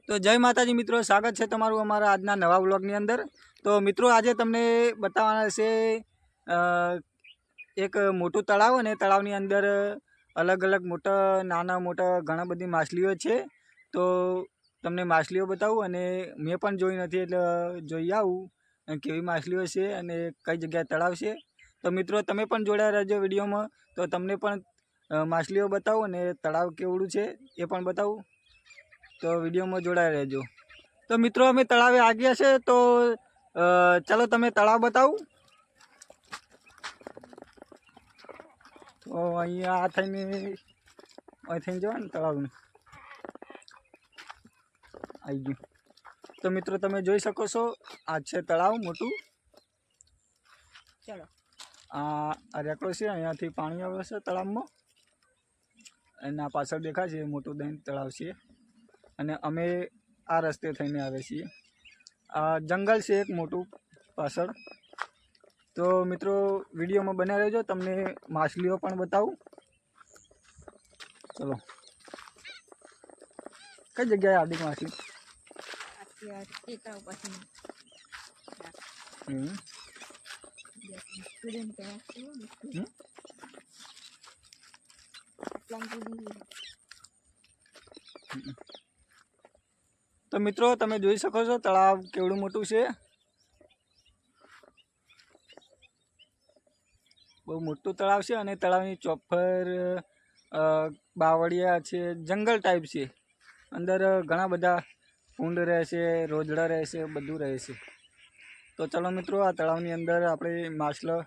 તો જય માતાજી મિત્રો, સ્વાગત છે તમારું અમારા આજના નવા વ્લોગની અંદર। તો મિત્રો આજે તમને બતાવવાના છે એક મોટું તળાવ અને તળાવની અંદર અલગ અલગ મોટા નાના મોટા ઘણા બધી માછલીઓ છે। તો તમને માછલીઓ બતાવું અને મેં પણ જોઈ નથી એટલે જોઈ આવું કેવી માછલીઓ છે અને કઈ જગ્યાએ તળાવ છે। તો મિત્રો તમે પણ જોડાયા રહેજો વિડીયોમાં, તો તમને પણ માછલીઓ બતાવું અને તળાવ કેવડું છે એ પણ બતાવું। तो वीडियो में जोड़ा रहो। तो मित्रों अमे तलावे आ गया है, तो चलो तमे तलाव बताओ। तो अँ जो तलाव आई गयु। तो मित्रों तमे जोई सको छो आ छे तलाव मोटू। चलो आ रेकड़ो छे, अहींयाथी पाणी आवे छे तलाव में। एना पाछळ देखाय छे मोटू दही तलाव छे અને અમે આ રસ્તે થઈને આવે છીએ। આ જંગલ છે એક મોટું પાછળ। તો મિત્રો વિડીયોમાં બન્યા રહેજો, તમને માછલીઓ પણ બતાવું। ચલો કઈ જગ્યાએ હાર્દિક માછલી? तो मित्रों तमे जोई सको छो तलाव केवडू मोटू छे। बहु मोटू तलाव छे अने तलावनी चोफर बावड़िया छे, जंगल टाइप छे। अंदर घणा बधा कूंड रहे छे, रोजड़ा रहे छे, बधुं रहे छे। तो चलो मित्रों आ तलावनी अंदर आपणे माछला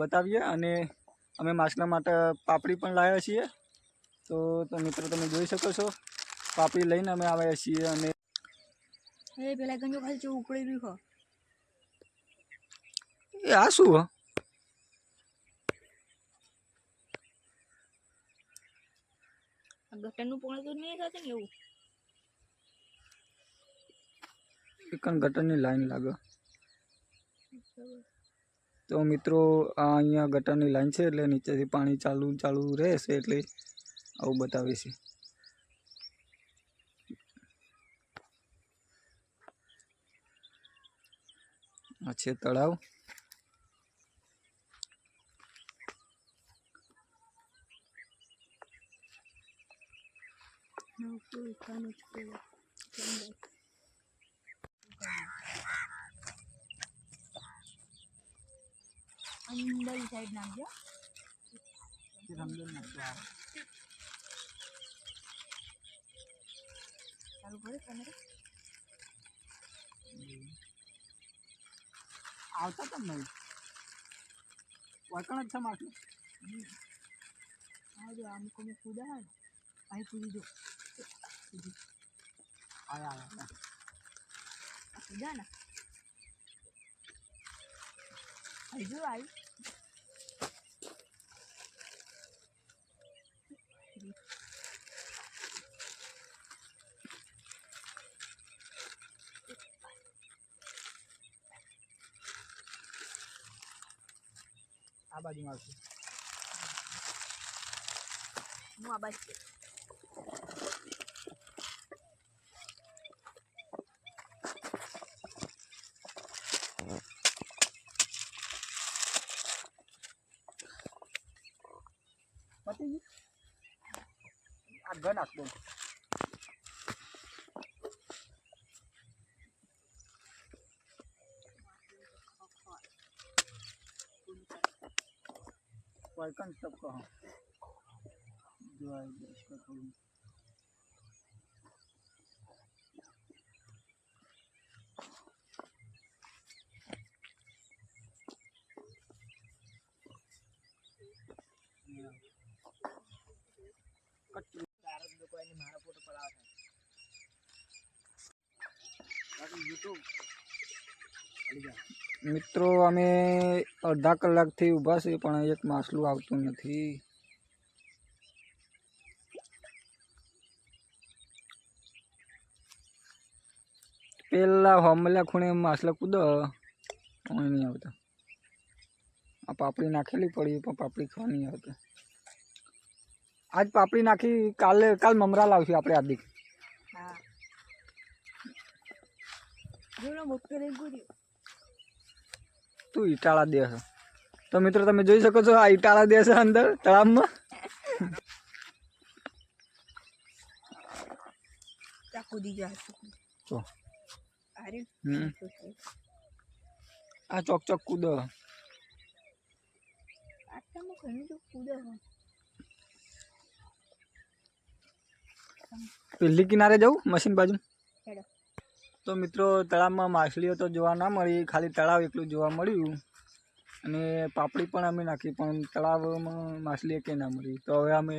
बतावीए अने अमे माछला माटे पापड़ी पण लाव्या छीए। तो मित्रों तमे जोई सको छो पापड़ी लईने अमे आव्या छीए। अने ए पेला गंजो खाली चो उकळी रह्यो हो ए आ शुं हो? गटरનું પાણી તો નહીં થતું ને એવું એકન ગટરની લાઈન લાગે। તો મિત્રો આ અહીંયા ગટરની લાઈન છે એટલે નીચેથી પાણી ચાલુ રહેશે એટલે આવું બતાવે છે। આ છે તળાવ। अंदर साइड नाम जो चालू करे कैमरा आवता तब नहीं वाकण अच्छा माछली आ जो हमको में कूदा है आई कूदी जो आया कूदा ना आई जो आई आ बाजू में आवशे હું આ બાજુ પતી ગયું આ ઘર નાખ દો। वाइकन सब कहाँ जो है इसका थोड़ी मित्रों अमे अर्धा कलाक थी उभा छे पण एक माछलू आवतुं नथी। पेला होमला खूणे माछला कूदो नहीं आवता। आ पापड़ी नाखेली पड़ी पण पापड़ी खावा नहीं आवता। आज पापड़ी नाखी काल ममरा लावशुं आपणे हार्दिक। हां તું ઈટાળા દે છે તો મિત્રો તમે જોઈ શકો છો આ ઈટાળા દે છે અંદર તળાવમાં આ ચોક ચોક કૂદો પેલી કિનારે જવું મશીન બાજુ તો મિત્રો તળાવમાં માછલીઓ તો જોવા ના મળી ખાલી તળાવ એટલું જોવા મળ્યું અને પાપડી પણ અમે નાખી પણ તળાવમાં માછલી કંઈ ના મળી તો હવે અમે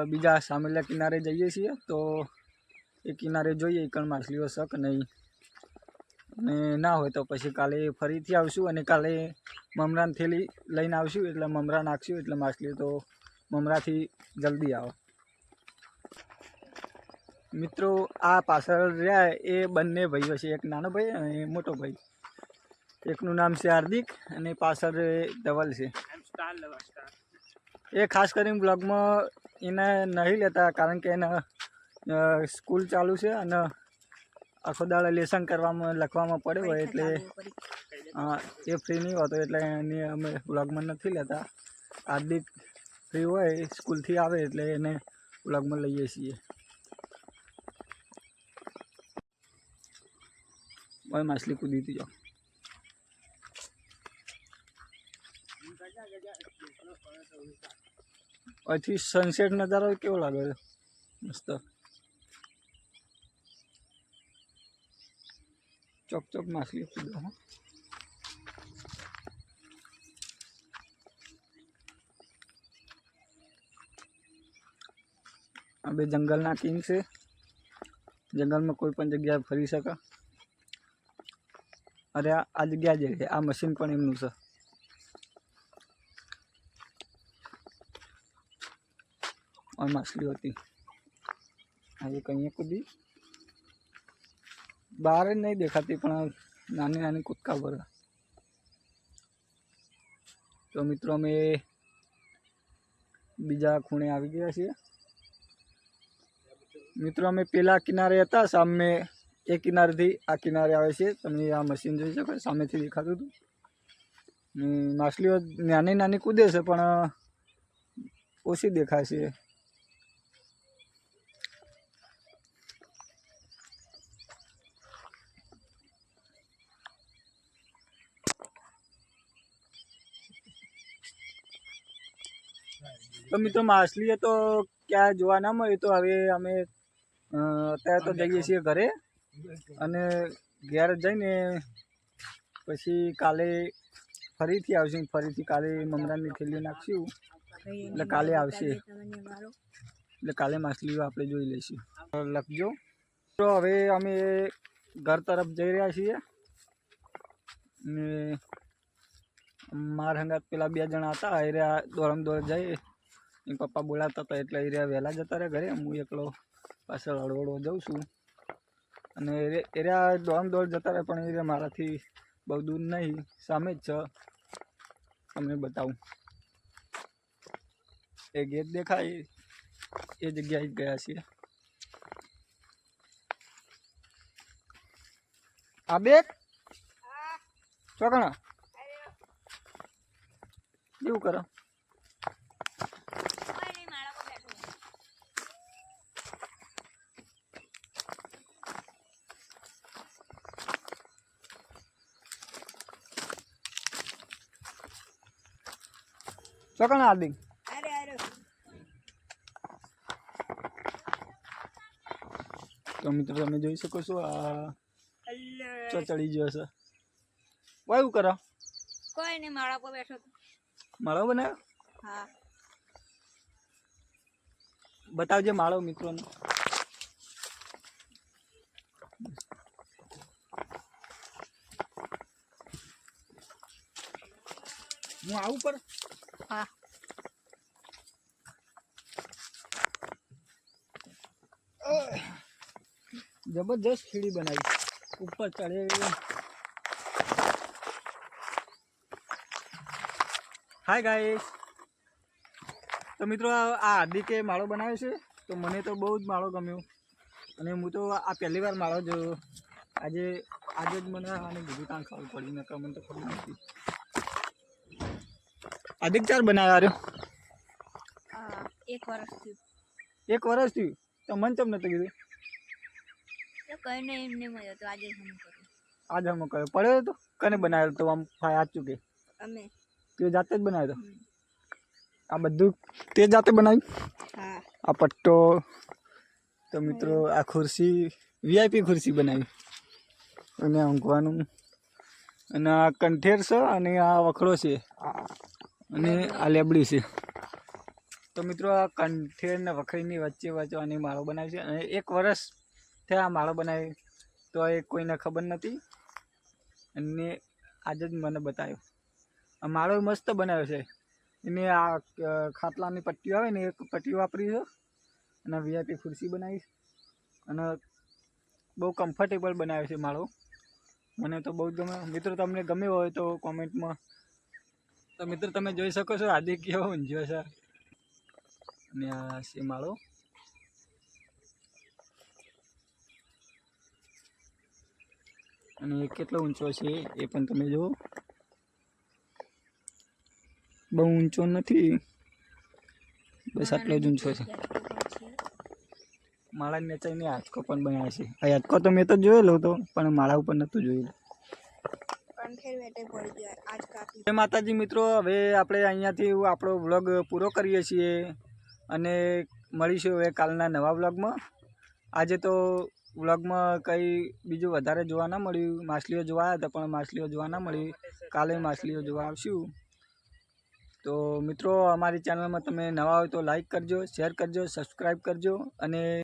બીજા સામેલા કિનારે જઈએ છીએ તો એ કિનારે જોઈએ કણ માછલીઓ શક નહીં અને ના હોય તો પછી કાલે ફરીથી આવશું અને કાલે મમરાની થેલી લઈને આવશું એટલે મમરા નાખશું એટલે માછલી તો મમરાથી જલ્દી આવે મિત્રો આ પાછળ રહ્યા એ બંને ભાઈઓ છે એક નાનો ભાઈ અને મોટો ભાઈ એકનું નામ છે હાર્દિક અને પાછળ ધવલ છે એ ખાસ કરીને બ્લોગમાં એને નહીં લેતા કારણ કે એને સ્કૂલ ચાલુ છે અને આખો દાડો લેસન કરવામાં લખવામાં પડે હોય એટલે એ ફ્રી નહીં હોતો એટલે એને અમે બ્લોગમાં નથી લેતા હાર્દિક ફ્રી હોય સ્કૂલથી આવે એટલે એને બ્લોગમાં લઈએ છીએ भाई मछली कूदी थी जाओ अच्छी सनसेट नजारा केव लगे मस्त चौक चौक मछली कूदो हाँ अबे जंगल ना किंग से जंगल में कोई पण जगह फरी सका अरे आ जगह जे आ मशीन पण एमनुं छे और मछली होती आज कहीं कूदी बाहर नहीं देखाती पण नानी नानी कूदका भरा तो मित्रों में बीजा खूणे आवी गया छे मित्रों में पेला किनारे हता सामे एक किनारे थी आ किनारे आवे छे तमे आ मशीन जोई शको सामेथी देखातुं हतुं माछलीओ नानी नानी कूदे छे पण ओછી देखाय छे तो मित्रों माछली तो क्या जोवा ना मळी तो हवे अमे अत्यारे तो जईए छीए घरे अने घरे जईने पछी काले फरीथी आवशुं फरीथी काले ममरानी थेली नाखशुं એટલે કાલે આવશે એટલે કાલે માછલીઓ આપણે જોઈ લઈશું લખજો તો હવે અમે ઘર તરફ જઈ રહ્યા છીએ ને મારા હંગાત પેલા બે જણા હતા એ દોડમ દોડ જાય એ પપ્પા બોલાવતા હતા એટલે એ વહેલા જતા રહ્યા ઘરે હું એકલો પાછળ હળવળો જાઉં છું અને એ દોડમ દોડ જતા રહે પણ એ મારાથી બહુ દૂર નહીં સામે જ છે તમને બતાવું ए गेट देखा ये जगह गया छे आबेक छोकरा केवू करो छोकरा हार्दिक तो मित्र तमे जोई शको छो आ चढ़ी गयो छे वायु करो कोई नहीं माळा पर बैठो माळो बनायो हां बतावजे माळो मित्रों ने હું આવું પર હા जबरदस्त खीड़ी बनाई ऊपर चढ़े हाय गाइस तो मित्रों आ हार्दिके माळो बनाव्यो छे तो मने तो बहुत ज माळो गम्यो अने हूँ तो आ पहली बार माळो जोयो આજે આજે જ મને આને બીજું કામ ખબર પડી નકર મને તો ખબર નથી. આજે ચાર બનાવ્યા રહ્યો 1 વર્ષ થયું. 1 વર્ષ થયું તો મને ચમ નતું કીધું? તો કઈ નહીં એમને મળ્યો તો આજે જ હું કરું. આજે હું કર્યો પડ્યો તો કને બનાવ્યો તો આમ ફાય ચૂકે અમે તે જાતે જ બનાવ્યો તો? આ બધું તે જાતે બનાવ્યું? હા. આ પટ્ટો તો મિત્રો આ ખુરશી વીઆઈપી ખુરશી બનાવી અને ઊંઘવાનું અને આ કંઠેર છે અને આ વખડો છે અને આ લેબડી છે. તો મિત્રો આ કંઠેર ને વખડીની વચ્ચે વચ્ચે અને માળો બનાવી છે અને 1 વર્ષ થયા આ માળો બનાવી તો એ કોઈને ખબર નથી અને આજે જ મને બતાવ્યો. આ માળો મસ્ત બનાવ્યો છે. એને આ ખાટલાની પટ્ટીઓ આવે ને એક પટ્ટીઓ વાપરી છે અને વીઆઈપી ખુરશી બનાવી અને બહુ કમ્ફર્ટેબલ બનાવ્યો છે માળો. મને તો બહુ ગમે. મિત્રો તમને ગમ્યો હોય તો કોમેન્ટમાં. તો મિત્રો તમે જોઈ શકો છો હાર્દિક કેવો ઊંઝ્યો છે અને આ છે માળો. અને કેટલો ઊંચો છે એ પણ તમે જુઓ. બહુ ઊંચો નથી, બસ આટલો જ ઊંચો છે. માળા નીચેની આંચકો પણ બનાવે છે. આ આંચકો તો મેં તો જોયેલો હતો પણ માળા ઉપર નહોતું જોયેલું. જય માતાજી મિત્રો, હવે આપણે અહીંયાથી આપણો વ્લોગ પૂરો કરીએ છીએ અને મળીશું હવે કાલના નવા વ્લોગમાં. આજે તો વ્લોગમાં કંઈ બીજું વધારે જોવા ના મળ્યું. માછલીઓ જોવા આવ્યા હતા પણ માછલીઓ જોવા ના મળી. કાલે માછલીઓ જોવા આવશું. તો મિત્રો અમારી ચેનલમાં તમે નવા હોય તો લાઈક કરજો, શેર કરજો, સબસ્ક્રાઈબ કરજો અને